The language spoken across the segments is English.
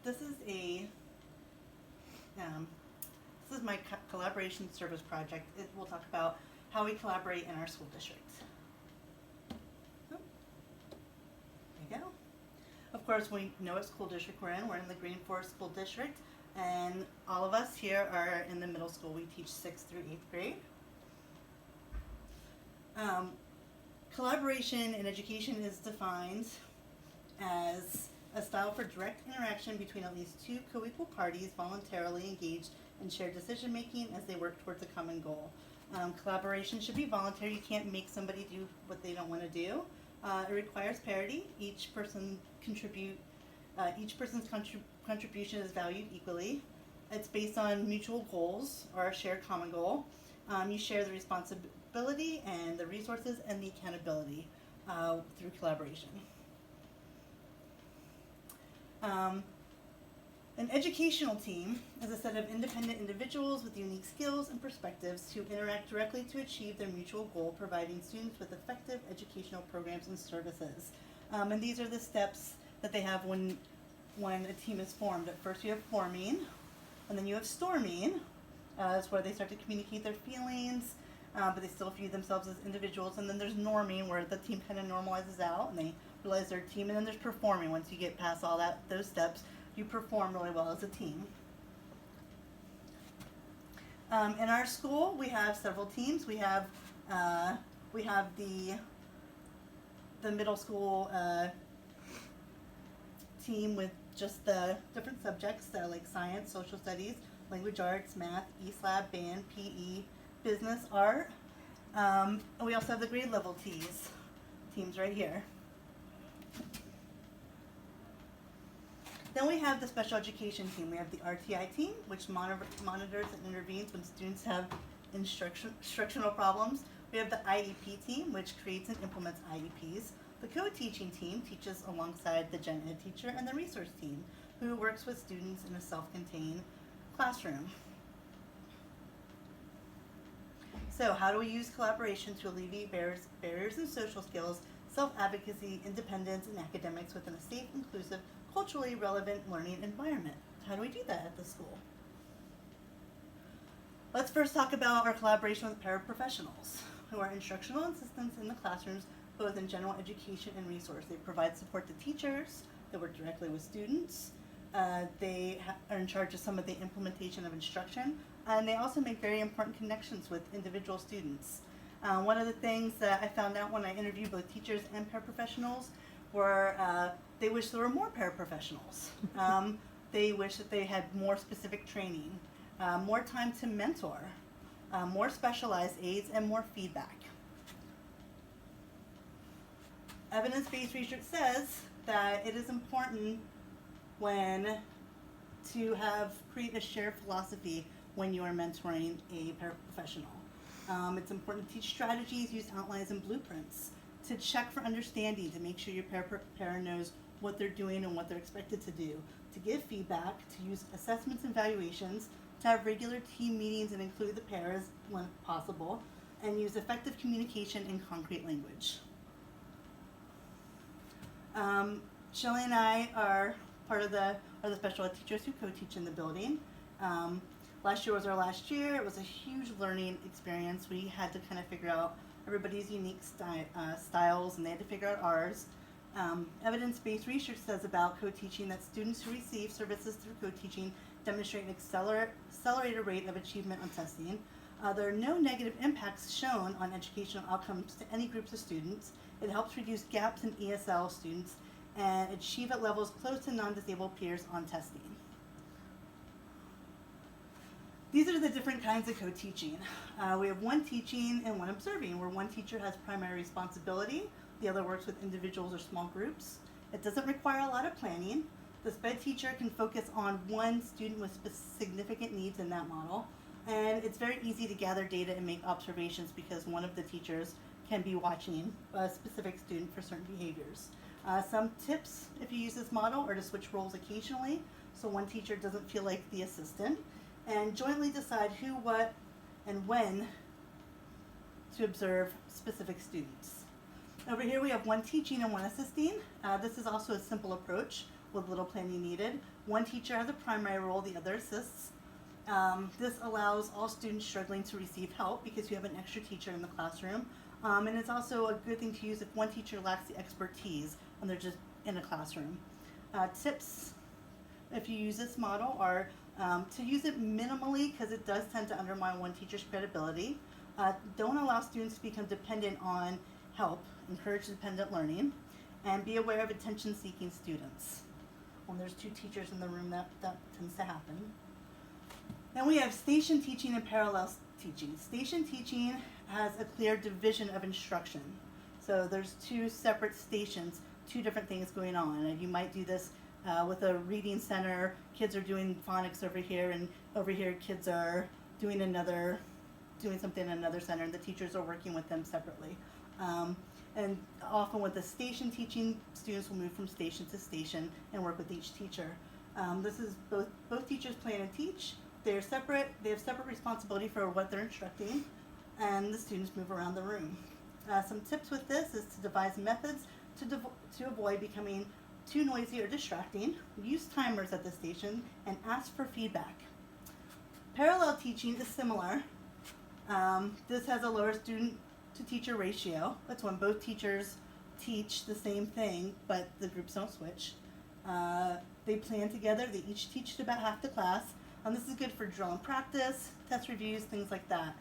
This is um, my collaboration service project. It will talk about how we collaborate in our school district. Oh, there you go. Of course, we know what school district we're in. We're in the Green Forest School District, and all of us here are in the middle school. We teach 6th through 8th grade. Um, Collaboration in education is defined as a style for direct interaction between at least two co-equal parties voluntarily engaged in shared decision-making as they work towards a common goal. Collaboration should be voluntary. You can't make somebody do what they don't want to do. It requires parity. Each person's contribution is valued equally. It's based on mutual goals or a shared common goal. You share the responsibility and the resources and the accountability through collaboration. An educational team is a set of independent individuals with unique skills and perspectives who interact directly to achieve their mutual goal, providing students with effective educational programs and services. And these are the steps that they have when a team is formed. At first you have forming, and then you have storming. It's where they start to communicate their feelings, but they still view themselves as individuals. And then there's norming, where the team kind of normalizes out and they realize they're a team. And then there's performing. Once you get past all those steps, you perform really well as a team. In our school, we have several teams. We have the middle school team with just the different subjects, like science, social studies, language arts, math, ESLAB, band, PE, business, art. And we also have the grade level teams right here. Then we have the special education team. We have the RTI team, which monitors and intervenes when students have instructional problems. We have the IEP team, which creates and implements IEPs. The co-teaching team teaches alongside the gen ed teacher, and the resource team, who works with students in a self-contained classroom. So how do we use collaboration to alleviate barriers in social skills, self-advocacy, independence, and academics within a safe, inclusive, culturally relevant learning environment? How do we do that at the school? Let's first talk about our collaboration with paraprofessionals, who are instructional assistants in the classrooms, both in general education and resource. They provide support to teachers. They work directly with students. They are in charge of some of the implementation of instruction, and they also make very important connections with individual students. One of the things that I found out when I interviewed both teachers and paraprofessionals were they wish there were more paraprofessionals. They wish that they had more specific training, more time to mentor, more specialized aids, and more feedback. Evidence-based research says that it is important to create a shared philosophy when you are mentoring a paraprofessional. It's important to teach strategies, use outlines and blueprints, to check for understanding, to make sure your para knows what they're doing and what they're expected to do, to give feedback, to use assessments and evaluations, to have regular team meetings and include the paras when possible, and use effective communication in concrete language. Shelley and I are the special ed teachers who co-teach in the building. Last year was our last year. It was a huge learning experience. We had to kind of figure out everybody's unique styles, and they had to figure out ours. Evidence-based research says about co-teaching that students who receive services through co-teaching demonstrate an accelerated rate of achievement on testing. There are no negative impacts shown on educational outcomes to any groups of students. It helps reduce gaps in ESL students and achieve at levels close to non-disabled peers on testing. These are the different kinds of co-teaching. We have one teaching and one observing, where one teacher has primary responsibility, the other works with individuals or small groups. It doesn't require a lot of planning. The SPED teacher can focus on one student with significant needs in that model, and it's very easy to gather data and make observations because one of the teachers can be watching a specific student for certain behaviors. Some tips, if you use this model, are to switch roles occasionally, so one teacher doesn't feel like the assistant, and jointly decide who, what, and when to observe specific students. Over here we have one teaching and one assisting. This is also a simple approach with little planning needed. One teacher has a primary role, the other assists. This allows all students struggling to receive help because you have an extra teacher in the classroom. And it's also a good thing to use if one teacher lacks the expertise and they're just in a classroom. Tips, if you use this model, are to use it minimally because it does tend to undermine one teacher's credibility. Don't allow students to become dependent on help. Encourage dependent learning. And be aware of attention-seeking students. When there's two teachers in the room, that tends to happen. Then we have station teaching and parallel teaching. Station teaching has a clear division of instruction. So there's two separate stations, two different things going on. And you might do this with a reading center. Kids are doing phonics over here, and over here kids are doing something in another center, and the teachers are working with them separately. And often with the station teaching, students will move from station to station and work with each teacher. This is both teachers plan and teach. They're separate. They have separate responsibility for what they're instructing, and the students move around the room. Some tips with this is to devise methods to avoid becoming too noisy or distracting. Use timers at the station and ask for feedback. Parallel teaching is similar. This has a lower student to teacher ratio. That's when both teachers teach the same thing, but the groups don't switch. They plan together. They each teach about half the class. This is good for drill and practice, test reviews, things like that.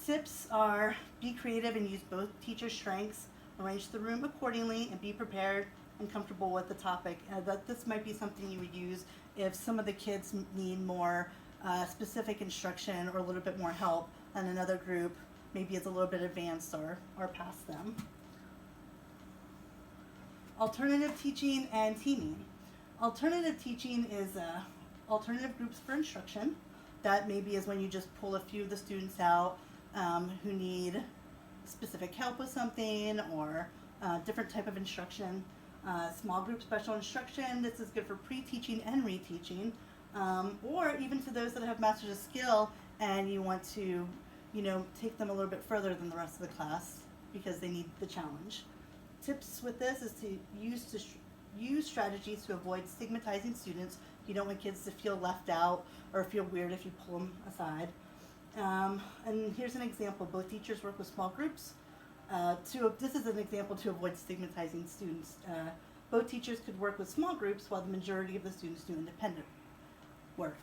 Tips are be creative and use both teachers' strengths. Arrange the room accordingly and be prepared and comfortable with the topic. This might be something you would use if some of the kids need more specific instruction or a little bit more help, and another group maybe is a little bit advanced or past them. Alternative teaching and teaming. Alternative teaching is alternative groups for instruction. That maybe is when you just pull a few of the students out who need specific help with something or different type of instruction. Small group special instruction, this is good for pre-teaching and reteaching, or even to those that have masters of skill and you want to take them a little bit further than the rest of the class because they need the challenge. Tips with this is to use strategies to avoid stigmatizing students. You don't want kids to feel left out or feel weird if you pull them aside. And here's an example. Both teachers work with small groups. This is an example to avoid stigmatizing students. Both teachers could work with small groups while the majority of the students do independent work.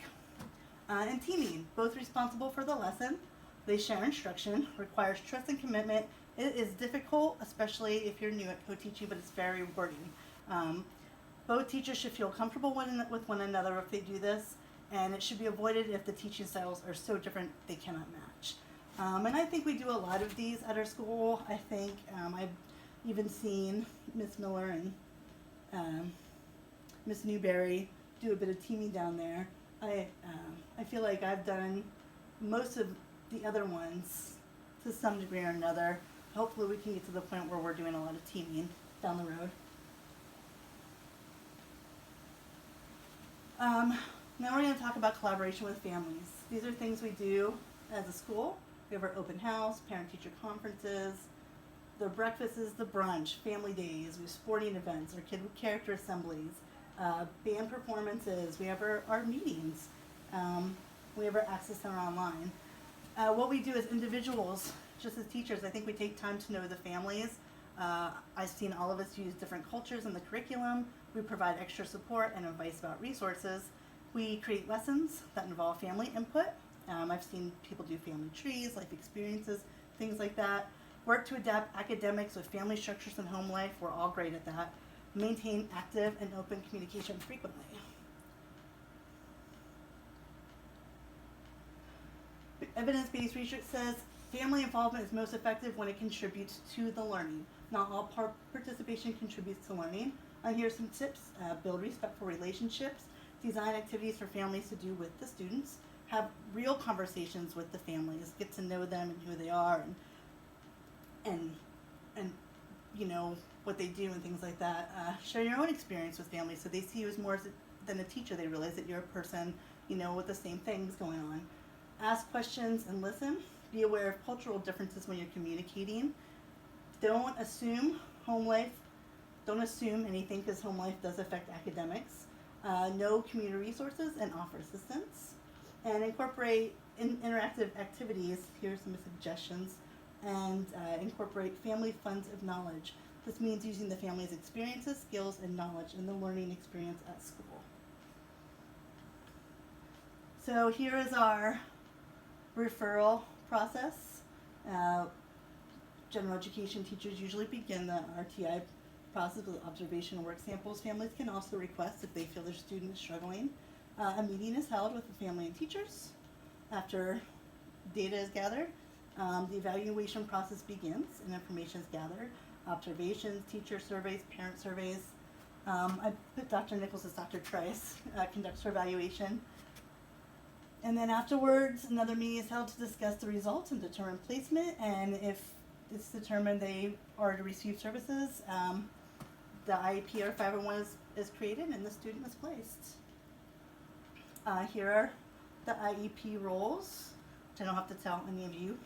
And teaming, both responsible for the lesson. They share instruction, requires trust and commitment. It is difficult, especially if you're new at co-teaching, but it's very rewarding. Both teachers should feel comfortable with one another if they do this, and it should be avoided if the teaching styles are so different they cannot match. And I think we do a lot of these at our school. I think I've even seen Miss Miller and Miss Newberry do a bit of teaming down there. I feel like I've done most of the other ones to some degree or another. Hopefully we can get to the point where we're doing a lot of teaming down the road. Now we're going to talk about collaboration with families. These are things we do as a school. We have our open house, parent-teacher conferences, the breakfasts, the brunch, family days, we have sporting events, our kid character assemblies, band performances, we have our meetings, we have our Access Center online. What we do as individuals, just as teachers, I think we take time to know the families. I've seen all of us use different cultures in the curriculum. We provide extra support and advice about resources. We create lessons that involve family input. I've seen people do family trees, life experiences, things like that. Work to adapt academics with family structures and home life. We're all great at that. Maintain active and open communication frequently. Evidence-based research says family involvement is most effective when it contributes to the learning. Not all participation contributes to learning. And here's some tips. Build respectful relationships. Design activities for families to do with the students. Have real conversations with the families. Get to know them and who they are and what they do and things like that. Share your own experience with families so they see you as more than a teacher. They realize that you're a person, with the same things going on. Ask questions and listen. Be aware of cultural differences when you're communicating. Don't assume home life. Don't assume anything because home life does affect academics. Know community resources and offer assistance. And incorporate interactive activities. Here are some suggestions. And incorporate family funds of knowledge. This means using the family's experiences, skills, and knowledge in the learning experience at school. So here is our referral process. General education teachers usually begin the RTI process with observational work samples. Families can also request if they feel their student is struggling. A meeting is held with the family and teachers. After data is gathered, the evaluation process begins and information is gathered. Observations, teacher surveys, parent surveys. I put Dr. Nichols as Dr. Trice conducts her evaluation. And then afterwards, another meeting is held to discuss the results and determine placement. And if it's determined they are to receive services, the IEP or 501 is created and the student is placed. Here are the IEP roles, which I don't have to tell any of you.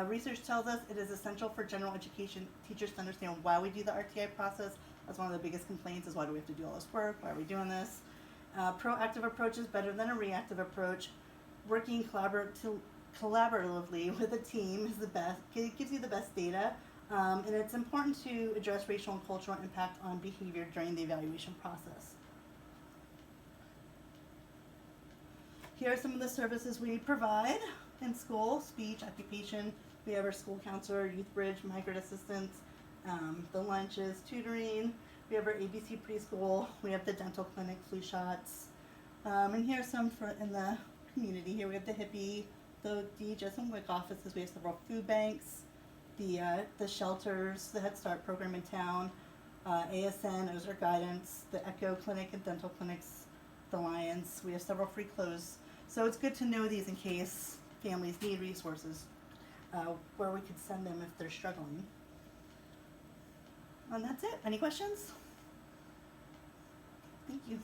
Research tells us it is essential for general education teachers to understand why we do the RTI process. That's one of the biggest complaints is why do we have to do all this work? Why are we doing this? Proactive approach is better than a reactive approach. Working collaboratively with a team is the best. It gives you the best data. And it's important to address racial and cultural impact on behavior during the evaluation process. Here are some of the services we provide in school: speech, occupation. We have our school counselor, youth bridge, migrant assistance, the lunches, tutoring. We have our ABC preschool. We have the dental clinic, flu shots. And here's some in the community. Here we have the HIPPY, the DHS and WIC offices. We have several food banks, the shelters, the Head Start program in town, ASN, Ozark Guidance, the Echo Clinic and dental clinics, the Lions. We have several free clothes. So it's good to know these in case families need resources, where we could send them if they're struggling. And that's it. Any questions? Thank you.